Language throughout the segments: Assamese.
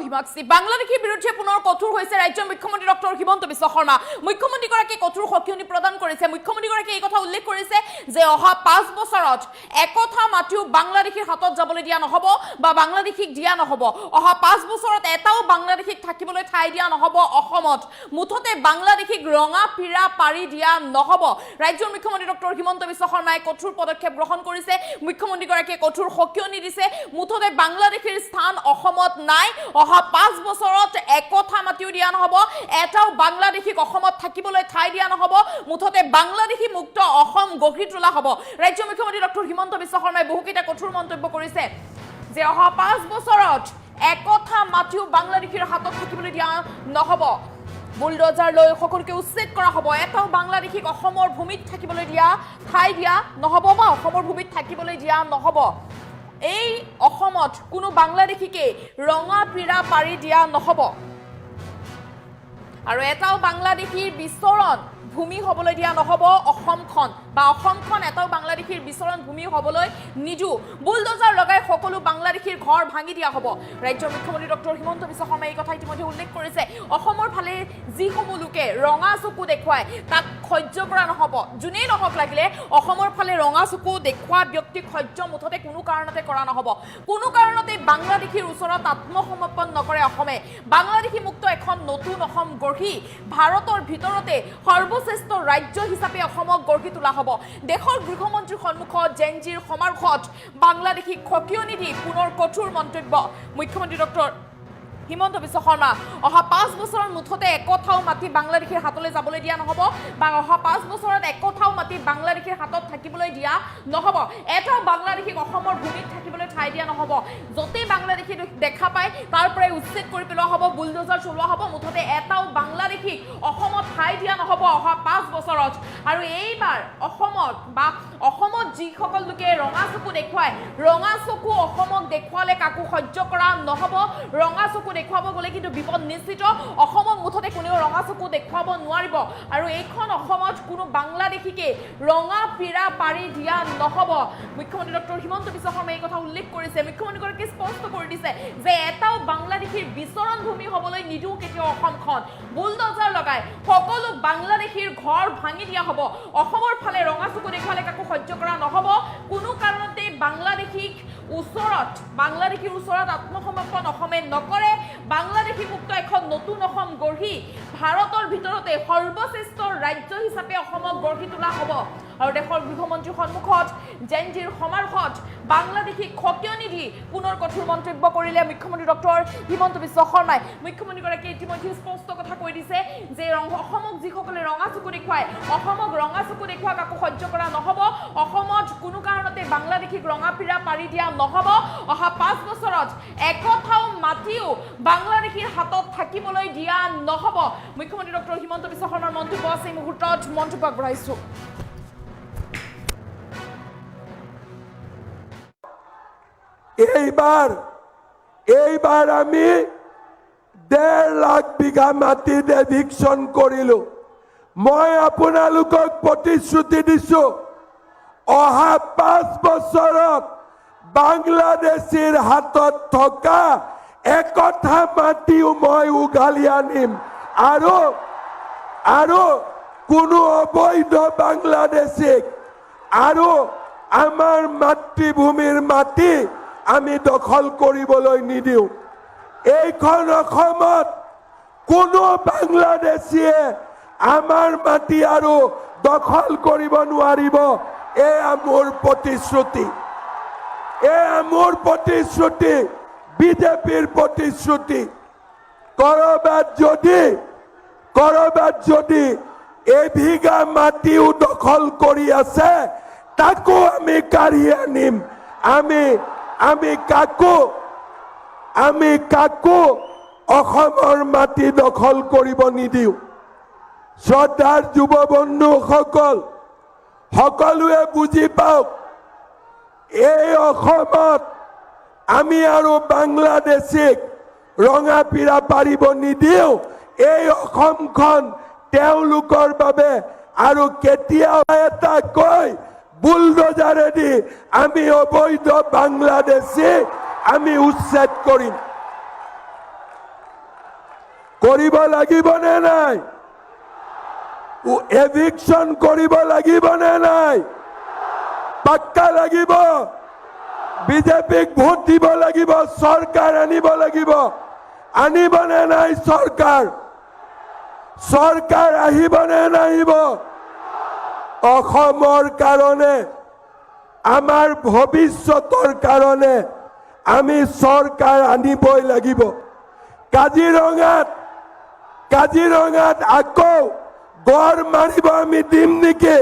হিমাক্ষী বাংলাদেশীৰ বিৰুদ্ধে পুনৰ কঠোৰ হৈছে ৰাজ্যৰ মুখ্যমন্ত্ৰী ডক্টৰ হিমন্ত বিশ্ব শৰ্মা মুখ্যমন্ত্ৰীগৰাকীয়ে কঠোৰ সকিয়নি প্ৰদান কৰিছে মুখ্যমন্ত্ৰীগৰাকীয়ে এই কথা উল্লেখ কৰিছে যে অহা 5 বছৰত একথা মাটিও বাংলাদেশীৰ হাতত যাবলৈ দিয়া নহব বা বাংলাদেশীক দিয়া নহব অহা 5 বছৰত এটাও বাংলাদেশীক থাকিবলৈ ঠাই দিয়া নহব অসমত মুঠতে বাংলাদেশীক ৰঙা পিৰা পাৰি দিয়া নহব ৰাজ্যৰ মুখ্যমন্ত্ৰী ডক্টৰ হিমন্ত বিশ্ব শৰ্মাই কঠোৰ পদক্ষেপ গ্ৰহণ কৰিছে মুখ্যমন্ত্ৰীগৰাকীয়ে কঠোৰ সকিয়নি দিছে মুঠতে বাংলাদেশীৰ স্থান অসমত নাই অহা 5 বছৰত একথা মাটিও দিয়া নহব এটাও বাংলাদেশীক অসমত থাকিবলৈ ঠাই দিয়া নহব মুঠতে বাংলাদেশী মুক্ত অসম গঢ়ি তোলা হ'ব ৰাজ্য মুখ্যমন্ত্ৰী ডক্টৰ হিমন্ত বিশ্ব শৰ্মাই বহুকেইটা কঠোৰ মন্তব্য কৰিছে যে অহা 5 বছৰত একথা মাটিও বাংলাদেশীৰ হাতত থাকিবলৈ দিয়া নহব বুলডোজাৰ লৈ সকলোকে উচ্ছেদ কৰা হ'ব এটাও বাংলাদেশীক অসমৰ ভূমিত থাকিবলৈ দিয়া ঠাই দিয়া নহব বা অসমৰ ভূমিত থাকিবলৈ দিয়া নহব এই অসমত কোনো বাংলাদেশীকে ৰঙা পিৰা পাৰি দিয়া নহব আৰু এটাও বাংলাদেশীৰ বিচৰণ ভূমি হবলৈ দিয়া নহব অসমখন বা অসমখন এটাও বাংলাদেশীৰ বিচৰণ ভূমি হবলৈ নিজু বুলডোজাৰ লগাই সকলো বাংলাদেশীৰ ঘৰ ভাঙি দিয়া হ'ব ৰাজ্যৰ মুখ্যমন্ত্ৰী ডক্টৰ হিমন্ত বিশ্ব শৰ্মাই এই কথা ইতিমধ্যে উল্লেখ কৰিছে অসমৰ ফালে যিসমূহ লোকে ৰঙা চকু দেখুৱাই তাক সহ্য কৰা নহব যোনেই নহওক লাগিলে অসমৰ ফালে ৰঙা চকু দেখুৱা ব্যক্তিক সহ্য মুঠতে কোনো কাৰণতে কৰা নহব কোনো কাৰণতে বাংলাদেশীৰ ওচৰত আত্মসমৰ্পণ নকৰে অসমে বাংলাদেশী মুক্ত এখন নতুন অসম গঢ়ি ভাৰতৰ ভিতৰতে সৰ্বশ্ৰেষ্ঠ ৰাজ্য হিচাপে অসমক গঢ়ি তোলা হ'ব দেশৰ গৃহমন্ত্ৰীৰ সন্মুখত জেনজিৰ সমাৰোহত বাংলাদেশীক সকিয়নি দি পুনৰ কঠোৰ মন্তব্য মুখ্যমন্ত্ৰী ডক্টৰ হিমন্ত বিশ্ব শৰ্মা অহা 5 বছৰৰ মুঠতে একথাও মাটি বাংলাদেশীৰ হাতলৈ যাবলৈ দিয়া নহব বা অহা 5 বছৰত একথাও মাটি বাংলাদেশীৰ হাতত থাকিবলৈ দিয়া নহব এটাও বাংলাদেশীক অসমৰ ভূমিত থাকিবলৈ ঠাই দিয়া নহব যতে বাংলাদেশী দেখা পায় তাৰ পৰাই উচ্ছেদ কৰি পেলোৱা হ'ব বুলডোজাৰ চলোৱা হ'ব মুঠতে এটাও বাংলাদেশীক অসমত ঠাই দিয়া নহব অহা 5 বছৰত আৰু এইবাৰ অসমত বা অসমত যিসকল লোকে ৰঙা চকু দেখুৱায় ৰঙা চকু অসমক দেখুৱালে কাকো সহ্য কৰা নহব ৰঙা চকু দেখুৱাব গলে কিন্তু বিপদ নিশ্চিত অসমত মুঠতে কোনেও ৰঙা চকু দেখুৱাব নোৱাৰিব আৰু এইখন অসমত কোনো বাংলাদেশীকে ৰঙা পিৰা পাৰি দিয়া নহব মুখ্যমন্ত্ৰী ডক্টৰ হিমন্ত বিশ্ব শৰ্মাই এই কথা উল্লেখ কৰিছে মুখ্যমন্ত্ৰীগৰাকীয়ে স্পষ্ট কৰি দিছে যে এটাও বাংলাদেশীৰ বিচৰণ ভূমি হবলৈ নিদিও কেতিয়াও অসমখন বুলডোজাৰ লগাই সকলো বাংলাদেশীৰ ঘৰ ভাঙি দিয়া হ'ব অসমৰ ফালে ৰঙা চকু দেখুৱালে কাকো সহ্য কৰা নহব কোনো কাৰণতে বাংলাদেশীক ওচৰত বাংলাদেশীৰ ওচৰত আত্মসমৰ্পণ অসমে নকৰে বাংলাদেশী মুক্ত এখন নতুন অসম গঢ়ি ভাৰতৰ ভিতৰতে সৰ্বশ্ৰেষ্ঠ ৰাজ্য হিচাপে অসমক গঢ়ি তোলা হ'ব আৰু দেশৰ গৃহমন্ত্ৰীৰ সন্মুখত জেনজিৰ সমাৰোহত বাংলাদেশীক সকিয়নি দি পুনৰ কঠোৰ মন্তব্য কৰিলে মুখ্যমন্ত্ৰী ডক্টৰ হিমন্ত বিশ্ব শৰ্মাই মুখ্যমন্ত্ৰীগৰাকীয়ে ইতিমধ্যে স্পষ্ট কথা কৈ দিছে যে অসমক যিসকলে ৰঙা চকু দেখুৱায় অসমক ৰঙা চকু দেখুৱা কাকো সহ্য কৰা নহব অসমত কোনো কাৰণতে বাংলাদেশীক ৰঙা পিৰা পাৰি দিয়া নহব অহা 5 বছৰত একথাও মাটিও বাংলাদেশীৰ হাতত থাকিবলৈ দিয়া নহব মুখ্যমন্ত্ৰী ডক্টৰ হিমন্ত বিশ্ব শৰ্মাৰ মন্তব্য আছে এই মুহূৰ্তত মন্তব্য আগবঢ়াইছো এইবাৰ আমি 1.5 লাখ বিঘা মাটিত এভিকশন কৰিলো মই আপোনালোকক প্ৰতিশ্ৰুতি দিছো অহা 5 বছৰত বাংলাদেশীৰ হাতত থকা একথা মাটিও মই উঘালি আনিম আৰু কোনো অবৈধ বাংলাদেশীক আৰু আমাৰ মাতৃভূমিৰ মাটি আমি দখল কৰিবলৈ নিদিও এইখন অসমত কোনো বাংলাদেশীয়ে আমাৰ মাটি আৰু দখল কৰিব নোৱাৰিব এয়া মোৰ প্ৰতিশ্ৰুতি বিজেপিৰ প্ৰতিশ্ৰুতি কৰবাত যদি এবিঘা মাটিও দখল কৰি আছে তাকো আমি কাঢ়ি আনিম আমি কাকো অসমৰ মাটি দখল কৰিব নিদিও শ্ৰদ্ধাৰ যুৱ বন্ধুসকল সকলোৱে বুজি পাওক এই অসমত আমি আৰু বাংলাদেশীক ৰঙা পিৰা পাৰিব নিদিও এই অসমখন তেওঁলোকৰ বাবে আৰু কেতিয়াও এটা কৈ বুলডোজাৰেদি আমি অবৈধ বাংলাদেশী আমি উচ্ছেদ কৰিম কৰিব লাগিব নে নাই? এভিকশন কৰিব লাগিব নে নাই? পাক্কা লাগিব। বিজেপিক ভোট দিব লাগিব, চৰকাৰ আনিব লাগিব। আনিব নে নাই চৰকাৰ? চৰকাৰ আহিব নে নাহিব? অসমৰ কাৰণে, আমাৰ ভৱিষ্যতৰ কাৰণে আমি চৰকাৰ আনিবই লাগিব। কাজিৰঙাত আকৌ গড় মাৰিব আমি দিম নেকি?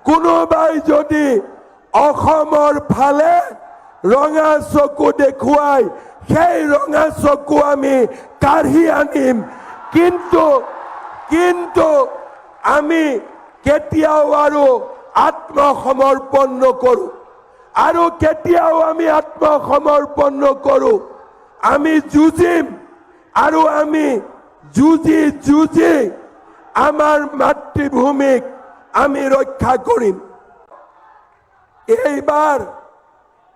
কোনোবাই যদি অসমৰ ফালে ৰঙা চকু দেখুৱাই, সেই ৰঙা চকু আমি কাঢ়ি আনিম। কিন্তু আমি কেতিয়াও আৰু আত্মসমৰ্পণ নকৰো, আৰু কেতিয়াও আমি আত্মসমৰ্পণ নকৰো। আমি যুঁজিম, আৰু আমি যুঁজি আমাৰ মাতৃভূমিক আমি ৰক্ষা কৰিম।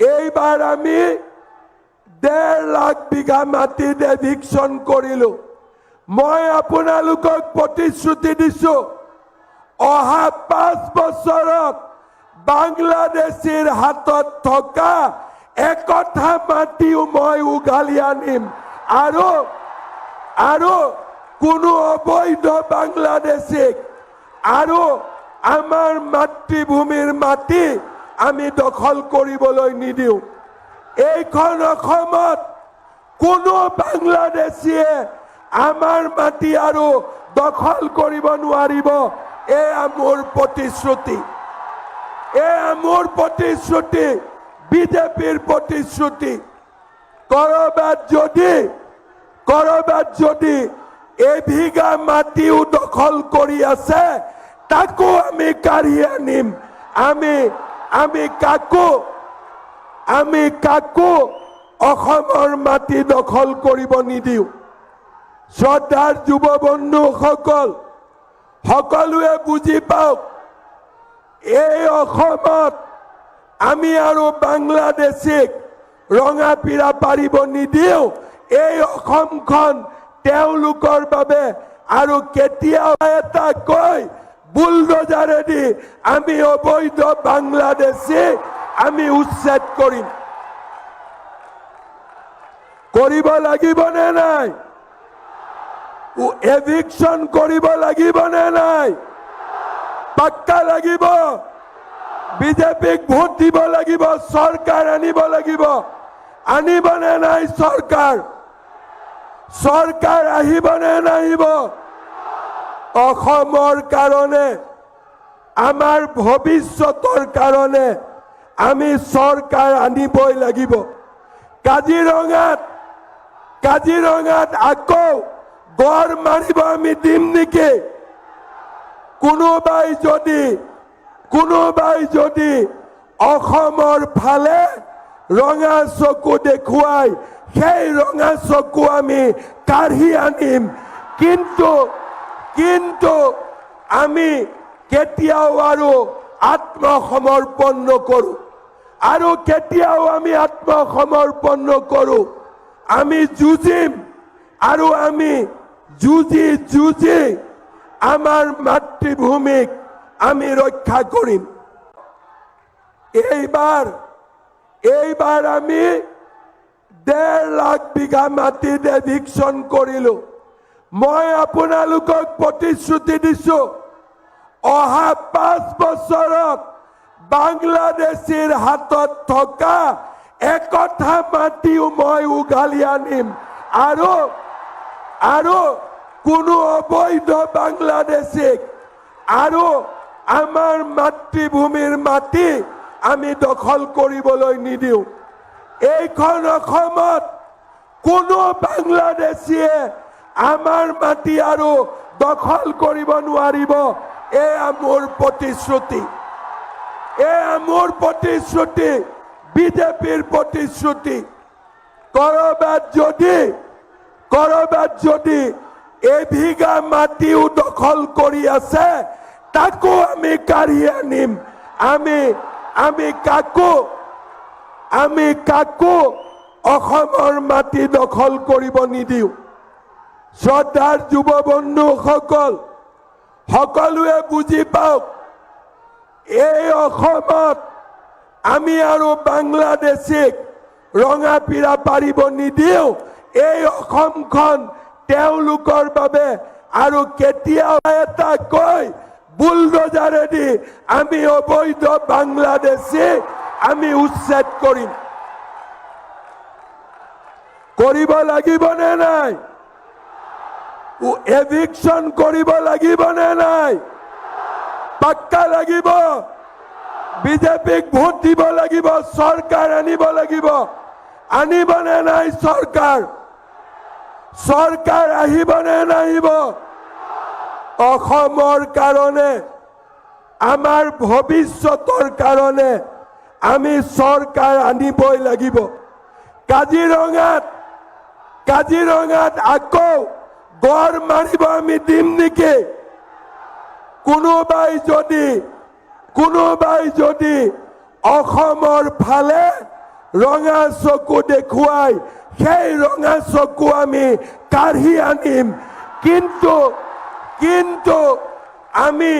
এইবাৰ আমি 1.5 লাখ বিঘা মাটিত এভিকশন কৰিলো। মই আপোনালোকক প্ৰতিশ্ৰুতি দিছো, অহা 5 বছৰত বাংলাদেশীৰ হাতত থকা একঠা মাটিও মই উঘালি আনিম, আৰু কোনো অবৈধ বাংলাদেশীক আৰু আমাৰ মাতৃভূমিৰ মাটি আমি দখল কৰিবলৈ নিদিওঁ। এইখন অসমত কোনো বাংলাদেশীয়ে আমাৰ মাটি আৰু দখল কৰিব নোৱাৰিব। এয়া মোৰ প্ৰতিশ্ৰুতি, বিজেপিৰ প্ৰতিশ্ৰুতি। কৰবাত যদি এবিঘা মাটিও দখল কৰি আছে, তাকো আমি কাঢ়ি আনিম। আমি কাকো অসমৰ মাটি দখল কৰিব নিদিওঁ। শ্ৰদ্ধাৰ যুৱ বন্ধুসকল, সকলোৱে বুজি পাওক, এই অসমত আমি আৰু বাংলাদেশীক ৰঙা পীৰা পাৰিব নিদিওঁ। এই অসমখন তেওঁলোকৰ বাবে, আৰু কেতিয়াও এটা কৈ বুলডোজাৰেদি আমি অবৈধ বাংলাদেশী আমি উচ্ছেদ কৰিম। কৰিব লাগিব নে নাই? এভিকশন কৰিব লাগিব নে নাই? পাক্কা লাগিব। বিজেপিক ভোট দিব লাগিব, চৰকাৰ আনিব লাগিব। আনিব নে নাই চৰকাৰ? চৰকাৰ আহিব নে নাহিব? অসমৰ কাৰণে, আমাৰ ভৱিষ্যতৰ কাৰণে আমি চৰকাৰ আনিবই লাগিব। কাজিৰঙাত আকৌ গড় মাৰিব আমি দিম নেকি? কোনোবাই যদি অসমৰ ফালে ৰঙা চকু দেখুৱাই, সেই ৰঙা চকু আমি কাঢ়ি আনিম। কিন্তু আমি কেতিয়াও আৰু আত্মসমৰ্পণ নকৰো, আমি যুঁজিম, আৰু আমি যুঁজি আমাৰ মাতৃভূমিক আমি ৰক্ষা কৰিম। এইবাৰ আমি 1.5 লাখ বিঘা মাটিত এভিকশন কৰিলো। মই আপোনালোকক প্ৰতিশ্ৰুতি দিছো, অহা 5 বছৰত বাংলাদেশীৰ হাতত থকা একঠা মাটিও মই উঘালি আনিম, আৰু কোনো অবৈধ বাংলাদেশীক আৰু আমাৰ মাতৃভূমিৰ মাটি আমি দখল কৰিবলৈ নিদিওঁ। এইখন অসমত কোনো বাংলাদেশীয়ে আমাৰ মাটি আৰু দখল কৰিব নোৱাৰিব। এয়া মোৰ প্ৰতিশ্ৰুতি, বিজেপিৰ প্ৰতিশ্ৰুতি। কৰবাত যদি এবিঘা মাটিও দখল কৰি আছে, তাকো আমি কাঢ়ি আনিম। আমি কাকো অসমৰ মাটি দখল কৰিব নিদিওঁ। শ্ৰদ্ধাৰ যুৱ বন্ধুসকল, সকলোৱে বুজি পাওক, এই অসমত আমি আৰু বাংলাদেশীক ৰঙাপিৰা পাৰিব নিদিওঁ। এই অসমখন তেওঁলোকৰ বাবে আৰু কেতিয়াও এটা কৈ বুলডোজাৰেদি আমি অবৈধ বাংলাদেশীক আমি উচ্ছেদ কৰিম। কৰিব লাগিবনে নাই? এভিকশন কৰিব লাগিবনে নাই? পাক্কা লাগিব। বিজেপিক ভোট দিব লাগিব, চৰকাৰ আনিব লাগিব। আনিবনে নাই চৰকাৰ? চৰকাৰ আহিবনে নাহিব? অসমৰ কাৰণে, আমাৰ ভৱিষ্যতৰ কাৰণে আমি চৰকাৰ আনিবই লাগিব। কাজিৰঙাত আকৌ গড় মাৰিব আমি দিম নেকি? কোনোবাই যদি অসমৰ ফালে ৰঙা চকু দেখুৱাই, সেই ৰঙা চকু আমি কাঢ়ি আনিম। কিন্তু আমি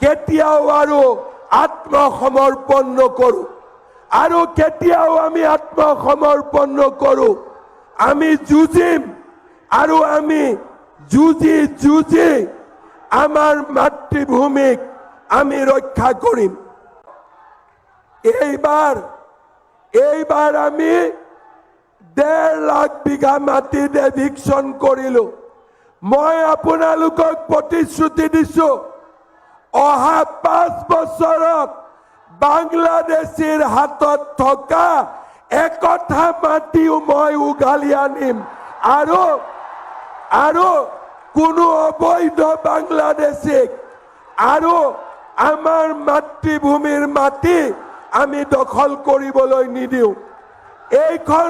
কেতিয়াও আৰু আত্মসমৰ্পণ নকৰোঁ। আৰু কেতিয়াও আমি আত্মসমৰ্পণ নকৰোঁ। আমি যুঁজিম আৰু আমি যুঁজি আমাৰ মাতৃভূমিক আমি ৰক্ষা কৰিম। এইবাৰ আমি 1.5 লাখ বিঘা মাটিত এভিকশন কৰিলো। মই আপোনালোকক প্ৰতিশ্ৰুতি দিছো, অহা 5 বছৰত বাংলাদেশীৰ হাতত থকা একঠা মাটিও মই উঘালি আনিম। আৰু কোনো অবৈধ বাংলাদেশীক আৰু আমাৰ মাতৃভূমিৰ মাটি আমি দখল কৰিবলৈ নিদিওঁ। এইখন